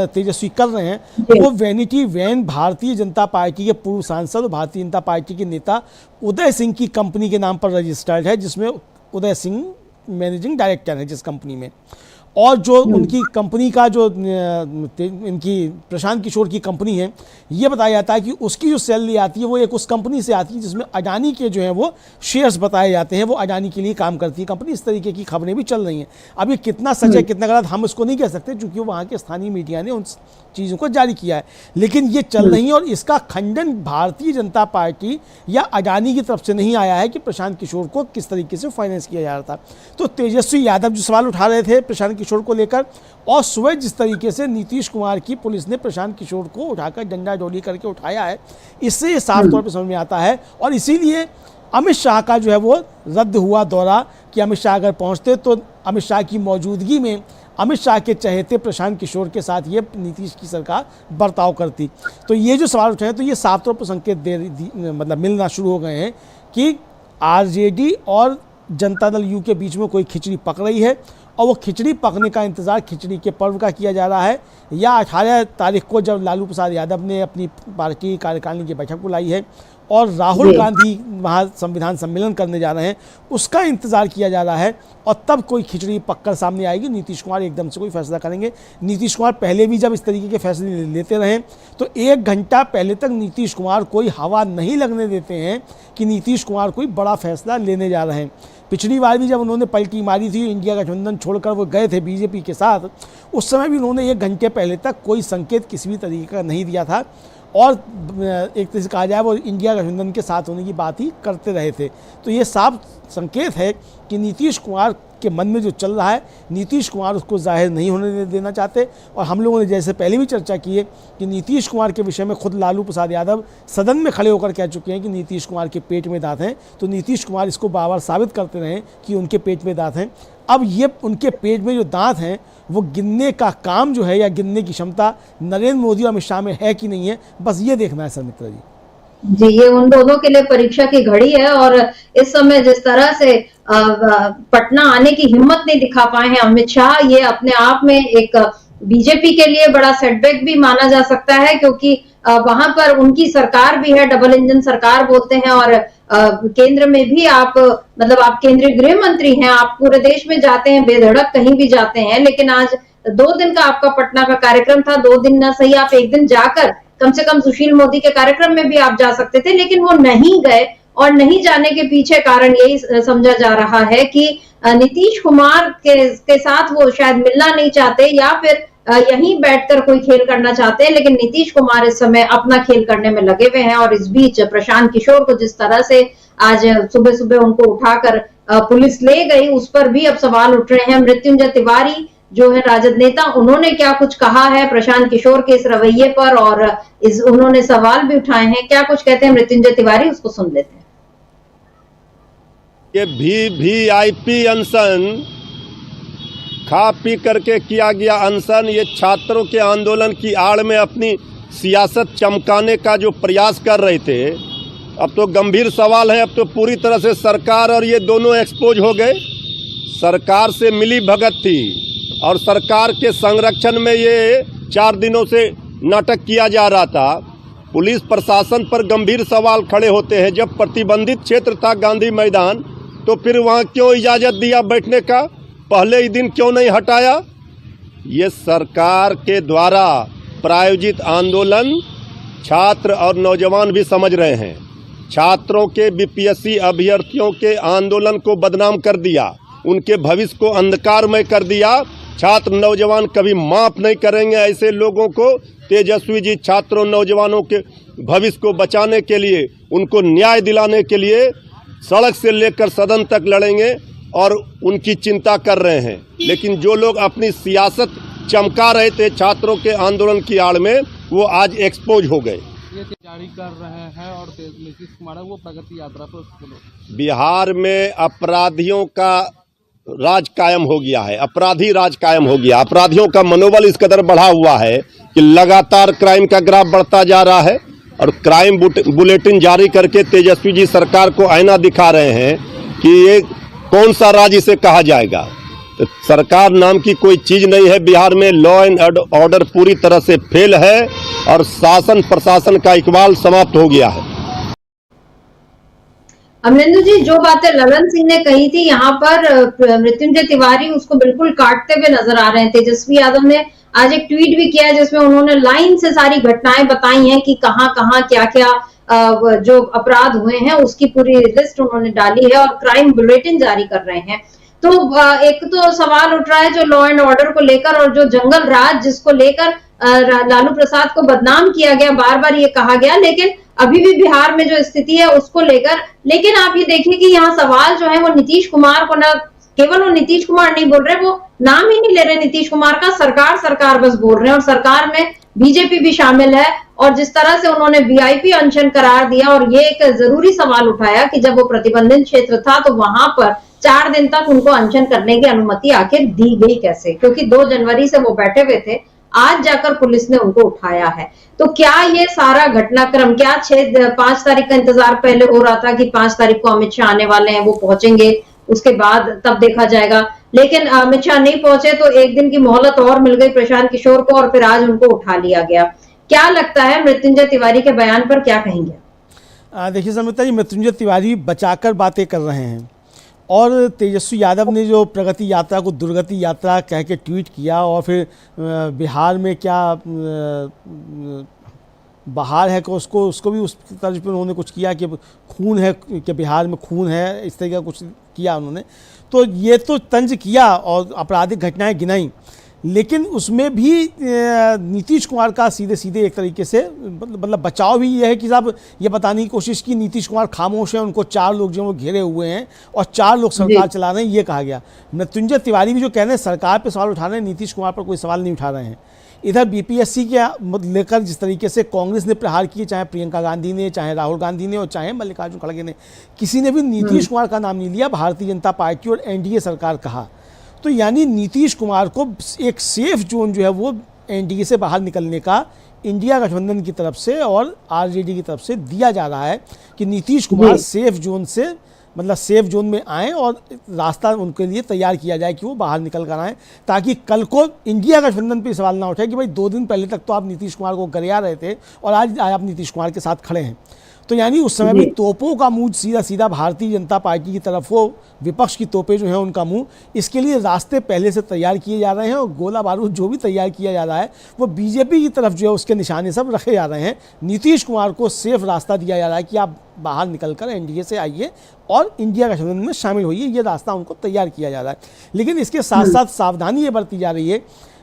तेजस्वी कर रहे हैं, वो vanity van Bharatiya Janata party के पूर्व सांसद और भारतीय जनता पार्टी के नेता उदय सिंह की कंपनी के नाम पर रजिस्टर्ड है, जिसमें उदय सिंह मैनेजिंग डायरेक्टर है जिस कंपनी में। और जो उनकी कंपनी का जो इनकी प्रशांत किशोर की कंपनी है, ये बताया जाता है कि उसकी जो सैलरी आती है वो एक उस कंपनी से आती है जिसमें अडानी के जो हैं वो शेयर्स बताए जाते हैं, वो अडानी के लिए काम करती है कंपनी। इस तरीके की खबरें भी चल रही हैं। अब ये कितना सच है कितना गलत हम इसको नहीं कह सकते, क्योंकि वहाँ के स्थानीय मीडिया ने उन चीज़ों को जारी किया है, लेकिन ये चल रही है। और इसका खंडन भारतीय जनता पार्टी या अडानी की तरफ से नहीं आया है कि प्रशांत किशोर को किस तरीके से फाइनेंस किया जा रहा था। तो तेजस्वी यादव जो सवाल उठा रहे थे प्रशांत किशोर को लेकर, और सुबह जिस तरीके से नीतीश कुमार की पुलिस ने प्रशांत किशोर को उठाकर डंडा डोली करके उठाया है, इससे ये साफ तौर पर समझ में आता है। और इसीलिए अमित शाह का जो है वो रद्द हुआ दौरा, कि अमित शाह अगर पहुंचते तो अमित शाह की मौजूदगी में अमित शाह के चहेते प्रशांत किशोर के साथ ये नीतीश की सरकार बर्ताव करती। तो ये जो सवाल उठे हैं, तो ये साफ तौर पर संकेत मतलब मिलना शुरू हो गए हैं कि आरजेडी और जनता दल यू के बीच में कोई खिचड़ी पक रही है, और वो खिचड़ी पकने का इंतज़ार खिचड़ी के पर्व का किया जा रहा है। या 18 तारीख को जब लालू प्रसाद यादव ने अपनी पार्टी कार्यकारिणी की बैठक बुलाई है और राहुल गांधी वहाँ संविधान सम्मेलन करने जा रहे हैं, उसका इंतज़ार किया जा रहा है। और तब कोई खिचड़ी पककर सामने आएगी, नीतीश कुमार एकदम से कोई फैसला करेंगे। नीतीश कुमार पहले भी जब इस तरीके के फैसले लेते रहे, तो 1 घंटा पहले तक नीतीश कुमार कोई हवा नहीं लगने देते हैं कि नीतीश कुमार कोई बड़ा फैसला लेने जा रहे हैं। पिछली बार भी जब उन्होंने पलटी मारी थी, इंडिया गठबंधन छोड़कर वो गए थे बीजेपी के साथ, उस समय भी उन्होंने 1 घंटे पहले तक कोई संकेत किसी भी तरीके का नहीं दिया था, और एक तरह से कहा जाए वो इंडिया गठबंधन के साथ होने की बात ही करते रहे थे। तो ये साफ संकेत है कि नीतीश कुमार के मन में जो चल रहा है, नीतीश कुमार उसको जाहिर नहीं होने देना चाहते। और हम लोगों ने जैसे पहले भी चर्चा की है कि नीतीश कुमार के विषय में खुद लालू प्रसाद यादव सदन में खड़े होकर कह चुके हैं कि नीतीश कुमार के पेट में दांत हैं। तो नीतीश कुमार इसको बार बार साबित करते रहे कि उनके पेट में दांत हैं। अब ये उनके पेट में जो दांत हैं वो गिनने का काम जो है, या गिनने की क्षमता नरेंद्र मोदी और अमित शाह में है कि नहीं है, बस ये देखना है सरमित्रा जी। ये उन दोनों के लिए परीक्षा की घड़ी है। और इस समय जिस तरह से पटना आने की हिम्मत नहीं दिखा पाए हैं अमित शाह, ये अपने आप में एक बीजेपी के लिए बड़ा सेटबैक भी माना जा सकता है, क्योंकि वहां पर उनकी सरकार भी है, डबल इंजन सरकार बोलते हैं। और केंद्र में भी आप आप केंद्रीय गृह मंत्री हैं, आप पूरे देश में जाते हैं, बेधड़क कहीं भी जाते हैं। लेकिन आज 2 दिन का आपका पटना का कार्यक्रम था, 2 दिन ना सही आप 1 दिन जाकर कम से कम सुशील मोदी के कार्यक्रम में भी आप जा सकते थे, लेकिन वो नहीं गए। और नहीं जाने के पीछे कारण यही समझा जा रहा है कि नीतीश कुमार के साथ वो शायद मिलना नहीं चाहते, या फिर यहीं बैठकर कोई खेल करना चाहते हैं। लेकिन नीतीश कुमार इस समय अपना खेल करने में लगे हुए हैं। और इस बीच प्रशांत किशोर को जिस तरह से आज सुबह सुबह उनको उठाकर पुलिस ले गई, उस पर भी अब सवाल उठ रहे हैं। मृत्युंजय तिवारी जो है राजद नेता, उन्होंने क्या कुछ कहा है प्रशांत किशोर के इस रवैये पर, और उन्होंने सवाल भी उठाए हैं। क्या कुछ कहते हैं मृत्युंजय तिवारी, उसको सुन लेते हैं। ये वीवीआईपी अनशन, खा पी करके किया गया अनशन, ये छात्रों के आंदोलन की आड़ में अपनी सियासत चमकाने का जो प्रयास कर रहे थे। अब तो गंभीर सवाल है, अब तो पूरी तरह से सरकार और ये दोनों एक्सपोज हो गए। सरकार से मिली भगत थी और सरकार के संरक्षण में ये 4 दिनों से नाटक किया जा रहा था। पुलिस प्रशासन पर गंभीर सवाल खड़े होते हैं। जब प्रतिबंधित क्षेत्र था गांधी मैदान, तो फिर वहाँ क्यों इजाज़त दिया बैठने का, पहले ही दिन क्यों नहीं हटाया। ये सरकार के द्वारा प्रायोजित आंदोलन छात्र और नौजवान भी समझ रहे हैं। छात्रों के बीपीएससी अभ्यर्थियों के आंदोलन को बदनाम कर दिया, उनके भविष्य को अंधकारमय कर दिया। छात्र नौजवान कभी माफ नहीं करेंगे ऐसे लोगों को। तेजस्वी जी छात्रों नौजवानों के भविष्य को बचाने के लिए, उनको न्याय दिलाने के लिए सड़क से लेकर सदन तक लड़ेंगे और उनकी चिंता कर रहे हैं। लेकिन जो लोग अपनी सियासत चमका रहे थे छात्रों के आंदोलन की आड़ में, वो आज एक्सपोज हो गए। ये जारी कर रहे हैं और नीतीश कुमार वो प्रगति यात्रा पर बिहार में अपराधियों का राज कायम हो गया है, अपराधी राज कायम हो गया। अपराधियों का मनोबल इस कदर बढ़ा हुआ है कि लगातार क्राइम का ग्राफ बढ़ता जा रहा है। और क्राइम बुलेटिन जारी करके तेजस्वी जी सरकार को आईना दिखा रहे हैं कि ये कौन सा राज्य इसे कहा जाएगा। तो सरकार नाम की कोई चीज नहीं है बिहार में। लॉ एंड ऑर्डर पूरी तरह से फेल है और शासन प्रशासन का इकबाल समाप्त हो गया है। अमरेंद्र जी, जो बातें ललन सिंह ने कही थी यहाँ पर मृत्युंजय तिवारी उसको बिल्कुल काटते हुए नजर आ रहे हैं। तेजस्वी यादव ने आज एक ट्वीट भी किया है जिसमें उन्होंने लाइन से सारी घटनाएं बताई हैं कि कहाँ कहाँ क्या क्या जो अपराध हुए हैं उसकी पूरी लिस्ट उन्होंने डाली है और क्राइम बुलेटिन जारी कर रहे हैं। तो एक तो सवाल उठ रहा है जो लॉ एंड ऑर्डर को लेकर और जो जंगल राज जिसको लेकर लालू प्रसाद को बदनाम किया गया, बार बार ये कहा गया, लेकिन अभी भी बिहार में जो स्थिति है उसको लेकर। लेकिन आप ये देखिए कि यहाँ सवाल जो है वो नीतीश कुमार को, न केवल वो नीतीश कुमार नहीं बोल रहे, वो नाम ही नहीं ले रहे नीतीश कुमार का, सरकार सरकार बस बोल रहे हैं। और सरकार में बीजेपी भी शामिल है और जिस तरह से उन्होंने वीआईपी अनशन करार दिया और ये एक जरूरी सवाल उठाया कि जब वो प्रतिबंधित क्षेत्र था तो वहां पर 4 दिन तक उनको अनशन करने की अनुमति आखिर दी गई कैसे, क्योंकि 2 जनवरी से वो बैठे हुए थे, आज जाकर पुलिस ने उनको उठाया है। तो क्या ये सारा घटनाक्रम, क्या 5 तारीख का इंतजार पहले हो रहा था कि 5 तारीख को अमित शाह आने वाले हैं, वो पहुंचेंगे, उसके बाद तब देखा जाएगा, लेकिन अमित शाह नहीं पहुंचे तो 1 दिन की मोहलत और मिल गई प्रशांत किशोर को और फिर आज उनको उठा लिया गया। क्या लगता है मृत्युंजय तिवारी के बयान पर क्या कहेंगे? देखिए समिता जी, मृत्युंजय तिवारी बचाकर बातें कर रहे हैं और तेजस्वी यादव ने जो प्रगति यात्रा को दुर्गति यात्रा कह के ट्वीट किया और फिर बिहार में क्या बाहर है कि उसको भी उस तर्ज पर उन्होंने कुछ किया कि खून है, कि बिहार में खून है, इस तरह का कुछ किया उन्होंने। तो ये तो तंज किया और आपराधिक घटनाएं गिनाई, लेकिन उसमें भी नीतीश कुमार का सीधे सीधे एक तरीके से मतलब बचाव भी ये है कि साहब ये बताने की कोशिश की नीतीश कुमार खामोश हैं, उनको 4 लोग जो वो घेरे हुए हैं और 4 लोग सरकार चला रहे हैं, ये कहा गया। मृत्युंजय तिवारी भी जो कह रहे हैं सरकार पे सवाल उठा रहे हैं, नीतीश कुमार पर कोई सवाल नहीं उठा रहे हैं। इधर बीपीएससी के लेकर जिस तरीके से कांग्रेस ने प्रहार किए, चाहे प्रियंका गांधी ने, चाहे राहुल गांधी ने और चाहे मल्लिकार्जुन खड़गे ने, किसी ने भी नीतीश कुमार का नाम नहीं लिया, भारतीय जनता पार्टी और एनडीए सरकार कहा। तो यानी नीतीश कुमार को एक सेफ जोन जो है वो एनडीए से बाहर निकलने का इंडिया गठबंधन की तरफ से और आरजेडी की तरफ से दिया जा रहा है कि नीतीश कुमार सेफ जोन से मतलब सेफ जोन में आएँ और रास्ता उनके लिए तैयार किया जाए कि वो बाहर निकल कर आएँ, ताकि कल को इंडिया गठबंधन पे सवाल ना उठे कि भाई 2 दिन पहले तक तो आप नीतीश कुमार को गरिया रहे थे और आज आप नीतीश कुमार के साथ खड़े हैं। तो यानी उस समय भी तोपों का मुंह सीधा सीधा भारतीय जनता पार्टी की तरफ हो, विपक्ष की तोपें जो हैं उनका मुंह, इसके लिए रास्ते पहले से तैयार किए जा रहे हैं और गोला बारूद जो भी तैयार किया जा रहा है वो बीजेपी की तरफ जो है उसके निशाने सब रखे जा रहे हैं। नीतीश कुमार को सेफ रास्ता दिया जा रहा है कि आप बाहर निकलकर एनडीए से आइए और इंडिया गठबंधन में शामिल होइए, ये रास्ता उनको तैयार किया जा रहा है। लेकिन इसके साथ साथ सावधानी ये बरती जा रही है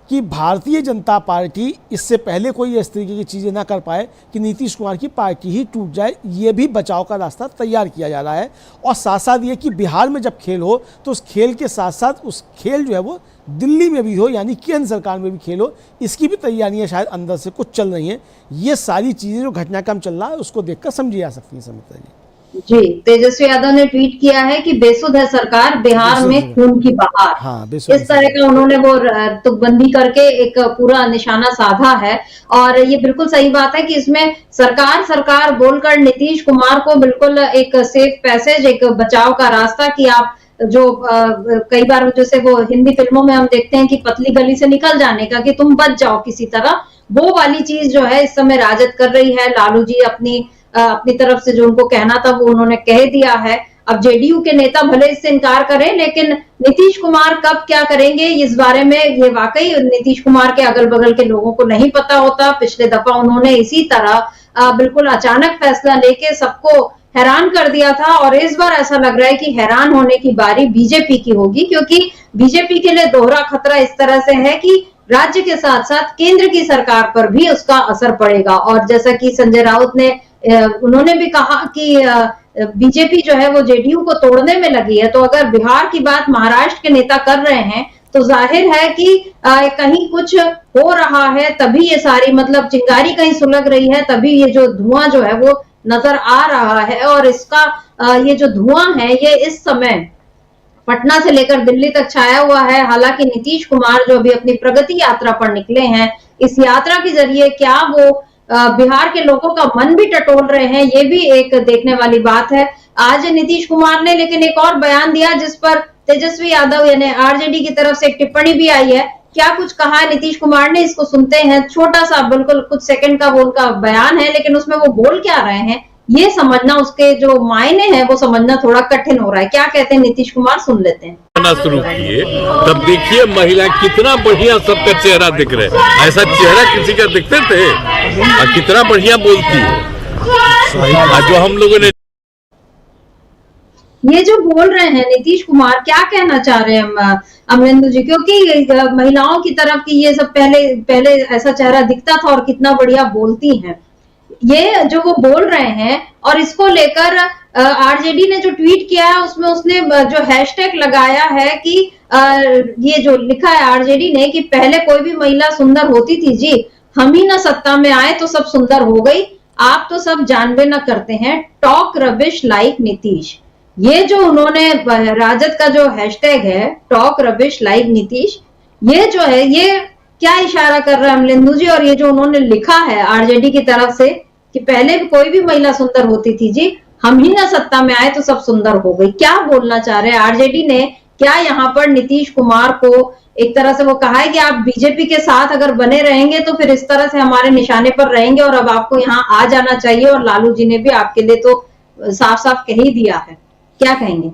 कि भारतीय जनता पार्टी इससे पहले कोई इस तरीके की चीज़ें ना कर पाए कि नीतीश कुमार की पार्टी ही टूट जाए, ये भी बचाव का रास्ता तैयार किया जा रहा है। और साथ साथ ये कि बिहार में जब खेल हो तो उस खेल के साथ साथ उस खेल जो है वो दिल्ली में भी हो, यानी केंद्र सरकार में भी खेल हो, इसकी भी तैयारियां शायद अंदर से कुछ चल रही हैं। ये सारी चीज़ें जो घटनाक्रम चल रहा है उसको देखकर समझी जा सकती हैं समिता जी। जी, तेजस्वी यादव ने ट्वीट किया है कि बेसुध है सरकार, बिहार में खून की बहार। हाँ, इस तरह का उन्होंने वो तुकबंदी करके एक पूरा निशाना साधा है और ये बिल्कुल सही बात है कि इसमें सरकार सरकार बोलकर नीतीश कुमार को बिल्कुल एक सेफ पैसेज, एक बचाव का रास्ता कि आप जो कई बार जैसे वो हिंदी फिल्मों में हम देखते हैं कि पतली गली से निकल जाने का, कि तुम बच जाओ किसी तरह, वो वाली चीज जो है इस समय राजद कर रही है। लालू जी अपनी तरफ से जो उनको कहना था वो उन्होंने कह दिया है। अब जेडीयू के नेता भले इससे इनकार करें, लेकिन नीतीश कुमार कब क्या करेंगे इस बारे में ये वाकई नीतीश कुमार के अगल बगल के लोगों को नहीं पता होता। पिछले दफा उन्होंने इसी तरह बिल्कुल अचानक फैसला लेके सबको हैरान कर दिया था और इस बार ऐसा लग रहा है कि हैरान होने की बारी बीजेपी की होगी, क्योंकि बीजेपी के लिए दोहरा खतरा इस तरह से है कि राज्य के साथ साथ केंद्र की सरकार पर भी उसका असर पड़ेगा। और जैसा कि संजय राउत ने उन्होंने भी कहा कि बीजेपी जो है वो जेडीयू को तोड़ने में लगी है, तो अगर बिहार की बात महाराष्ट्र के नेता कर रहे हैं तो जाहिर है कि कहीं कुछ हो रहा है, तभी ये सारी मतलब चिंगारी कहीं सुलग रही है, तभी ये जो धुआं जो है वो नजर आ रहा है। और इसका ये जो धुआं है ये इस समय पटना से लेकर दिल्ली तक छाया हुआ है। हालांकि नीतीश कुमार जो अभी अपनी प्रगति यात्रा पर निकले हैं, इस यात्रा के जरिए क्या वो बिहार के लोगों का मन भी टटोल रहे हैं, ये भी एक देखने वाली बात है। आज नीतीश कुमार ने लेकिन एक और बयान दिया जिस पर तेजस्वी यादव यानी आरजेडी की तरफ से एक टिप्पणी भी आई है। क्या कुछ कहा है नीतीश कुमार ने, इसको सुनते हैं। छोटा सा बिल्कुल कुछ सेकंड का वो उनका बयान है, लेकिन उसमें वो बोल क्या रहे हैं ये समझना, उसके जो मायने हैं वो समझना थोड़ा कठिन हो रहा है। क्या कहते हैं नीतीश कुमार, सुन लेते हैं। शुरू किए तब देखिए महिला कितना बढ़िया सबका चेहरा दिख रहा है, ऐसा चेहरा किसी का दिखते थे और कितना बढ़िया बोलती है। जो हम लोगों ने ये जो बोल रहे हैं नीतीश कुमार, क्या कहना चाह रहे हैं अमरेंदु जी? क्योंकि महिलाओं की तरफ की ये सब पहले ऐसा चेहरा दिखता था और कितना बढ़िया बोलती हैं, ये जो वो बोल रहे हैं। और इसको लेकर आरजेडी ने जो ट्वीट किया है उसमें उसने जो हैशटैग लगाया है कि ये जो लिखा है आरजेडी ने कि पहले कोई भी महिला सुंदर होती थी जी, हम ही ना सत्ता में आए तो सब सुंदर हो गई, आप तो सब जानबे न करते हैं, टॉक रबिश लाइक नीतीश। ये जो उन्होंने राजद का जो हैशटैग है टॉक रबिश लाइक नीतीश, ये जो है ये क्या इशारा कर रहा है अमरेंदु जी? और ये जो उन्होंने लिखा है आरजेडी की तरफ से कि पहले कोई भी महिला सुंदर होती थी जी, हम ही ना सत्ता में आए तो सब सुंदर हो गई, क्या बोलना चाह रहे हैं आरजेडी ने? क्या यहाँ पर नीतीश कुमार को एक तरह से वो कहा है कि आप बीजेपी के साथ अगर बने रहेंगे तो फिर इस तरह से हमारे निशाने पर रहेंगे और अब आपको यहाँ आ जाना चाहिए, और लालू जी ने भी आपके लिए तो साफ साफ कह ही दिया है, क्या कहेंगे?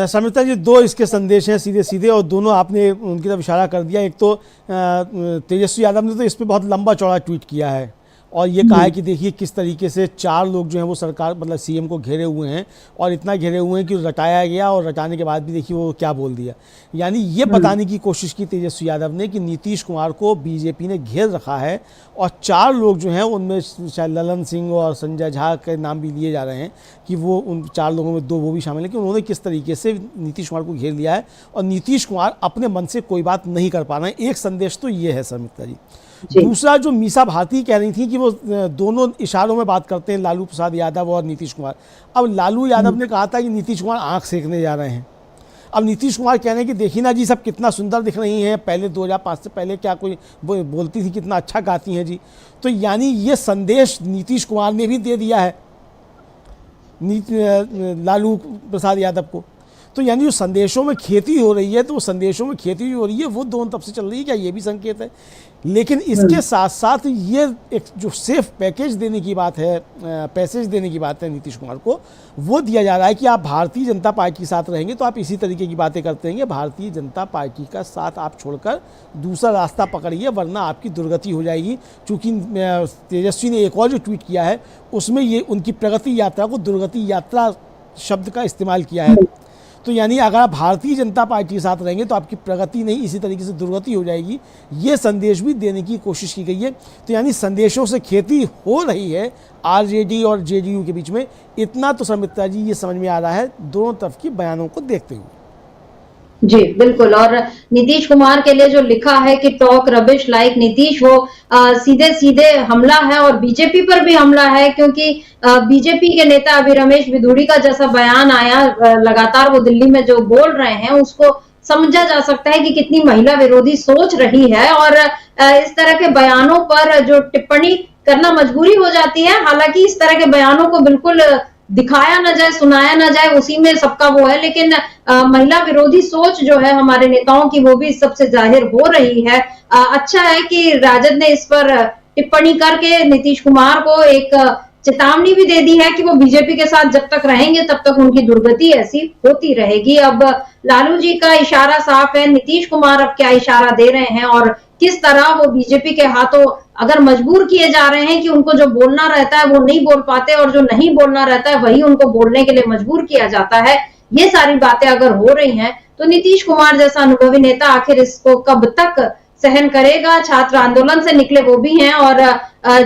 समिता जी, दो इसके संदेश हैं सीधे सीधे, और दोनों आपने उनकी तरफ इशारा कर दिया। एक तो तेजस्वी यादव ने तो इस पर बहुत लंबा चौड़ा ट्वीट किया है और ये कहा है कि देखिए किस तरीके से 4 लोग जो हैं वो सरकार मतलब सीएम को घेरे हुए हैं, और इतना घेरे हुए हैं कि रटाया गया, और रटाने के बाद भी देखिए वो क्या बोल दिया। यानी ये बताने की कोशिश की तेजस्वी यादव ने कि नीतीश कुमार को बीजेपी ने घेर रखा है, और 4 लोग जो हैं उनमें शायद ललन सिंह और संजय झा के नाम भी लिए जा रहे हैं कि वो उन 4 लोगों में 2 वो भी शामिल हैं, कि उन्होंने किस तरीके से नीतीश कुमार को घेर लिया है और नीतीश कुमार अपने मन से कोई बात नहीं कर पा रहे हैं। एक संदेश तो ये है समिता जी। दूसरा, जो मीसा भारती कह रही थी कि वो दोनों इशारों में बात करते हैं, लालू प्रसाद यादव और नीतीश कुमार। अब लालू यादव ने कहा था कि नीतीश कुमार आंख सेकने जा रहे हैं, अब नीतीश कुमार कह रहे हैं कि देखिए ना जी सब कितना सुंदर दिख रही हैं, पहले 2005 से पहले क्या कोई बोलती थी, कितना अच्छा गाती हैं जी। तो यानी ये संदेश नीतीश कुमार ने भी दे दिया है लालू प्रसाद यादव को। तो यानी जो संदेशों में खेती हो रही है, तो वो संदेशों में खेती हो रही है वो दोनों तब से चल रही है, क्या ये भी संकेत है? लेकिन इसके साथ साथ ये एक जो सेफ पैकेज देने की बात है, पैसेज देने की बात है नीतीश कुमार को, वो दिया जा रहा है कि आप भारतीय जनता पार्टी के साथ रहेंगे तो आप इसी तरीके की बातें करते रहेंगे, भारतीय जनता पार्टी का साथ आप छोड़कर दूसरा रास्ता पकड़िए वरना आपकी दुर्गति हो जाएगी। चूँकि तेजस्वी ने एक और जो ट्वीट किया है उसमें ये उनकी प्रगति यात्रा को दुर्गति यात्रा शब्द का इस्तेमाल किया है। तो यानी अगर आप भारतीय जनता पार्टी के साथ रहेंगे तो आपकी प्रगति नहीं, इसी तरीके से दुर्गति हो जाएगी, ये संदेश भी देने की कोशिश की गई है। तो यानी संदेशों से खेती हो रही है आरजेडी और जेडीयू के बीच में, इतना तो समित्रा जी ये समझ में आ रहा है दोनों तरफ की बयानों को देखते हुए। जी बिल्कुल, और नीतीश कुमार के लिए जो लिखा है कि टॉक रबिश लाइक नीतीश, वो सीधे सीधे हमला है और बीजेपी पर भी हमला है, क्योंकि बीजेपी के नेता अभी रमेश बिधूड़ी का जैसा बयान आया लगातार वो दिल्ली में जो बोल रहे हैं उसको समझा जा सकता है कि कितनी महिला विरोधी सोच रही है, और इस तरह के बयानों पर जो टिप्पणी करना मजबूरी हो जाती है। हालांकि इस तरह के बयानों को बिल्कुल दिखाया ना जाए, सुनाया ना जाए, उसी में सबका वो है, लेकिन महिला विरोधी सोच जो है हमारे नेताओं की वो भी सबसे जाहिर हो रही है। अच्छा है कि राजद ने इस पर टिप्पणी करके नीतीश कुमार को एक चेतावनी भी दे दी है कि वो बीजेपी के साथ जब तक रहेंगे तब तक उनकी दुर्गति ऐसी होती रहेगी। अब लालू जी का इशारा साफ है, नीतीश कुमार अब क्या इशारा दे रहे हैं और किस तरह वो बीजेपी के हाथों अगर मजबूर किए जा रहे हैं कि उनको जो बोलना रहता है वो नहीं बोल पाते और जो नहीं बोलना रहता है वही उनको बोलने के लिए मजबूर किया जाता है, ये सारी बातें अगर हो रही हैं तो नीतीश कुमार जैसा अनुभवी नेता आखिर इसको कब तक सहन करेगा। छात्र आंदोलन से निकले वो भी हैं और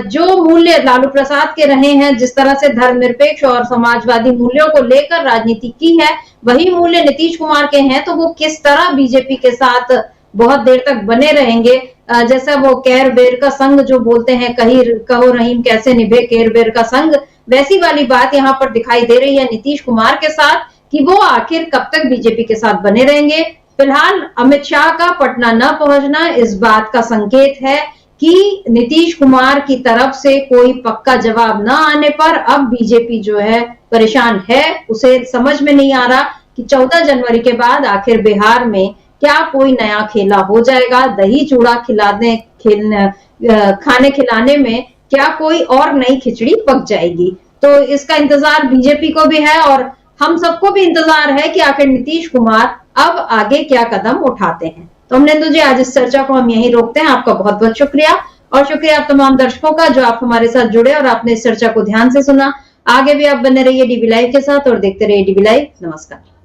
जो मूल्य लालू प्रसाद के रहे हैं, जिस तरह से धर्मनिरपेक्ष और समाजवादी मूल्यों को लेकर राजनीति की है, वही मूल्य नीतीश कुमार के हैं। तो वो किस तरह बीजेपी के साथ बहुत देर तक बने रहेंगे, जैसा वो कैर बेर का संग जो बोलते हैं, कहो रहीम कैसे निभे कैर बेर का संग, वैसी वाली बात यहाँ पर दिखाई दे रही है नीतीश कुमार के साथ कि वो आखिर कब तक बीजेपी के साथ बने रहेंगे। फिलहाल अमित शाह का पटना न पहुंचना इस बात का संकेत है कि नीतीश कुमार की तरफ से कोई पक्का जवाब न आने पर अब बीजेपी जो है परेशान है। उसे समझ में नहीं आ रहा कि 14 जनवरी के बाद आखिर बिहार में क्या कोई नया खेला हो जाएगा, दही चूड़ा खाने खिलाने में क्या कोई और नई खिचड़ी पक जाएगी। तो इसका इंतजार बीजेपी को भी है और हम सबको भी इंतजार है कि आखिर नीतीश कुमार अब आगे क्या कदम उठाते हैं। तो अमनेंदु जी, आज इस चर्चा को हम यहीं रोकते हैं। आपका बहुत बहुत शुक्रिया और शुक्रिया आप तमाम दर्शकों का जो आप हमारे साथ जुड़े और आपने इस चर्चा को ध्यान से सुना। आगे भी आप बने रहिए डीबी लाइव के साथ और देखते रहिए डीबी लाइव। नमस्कार।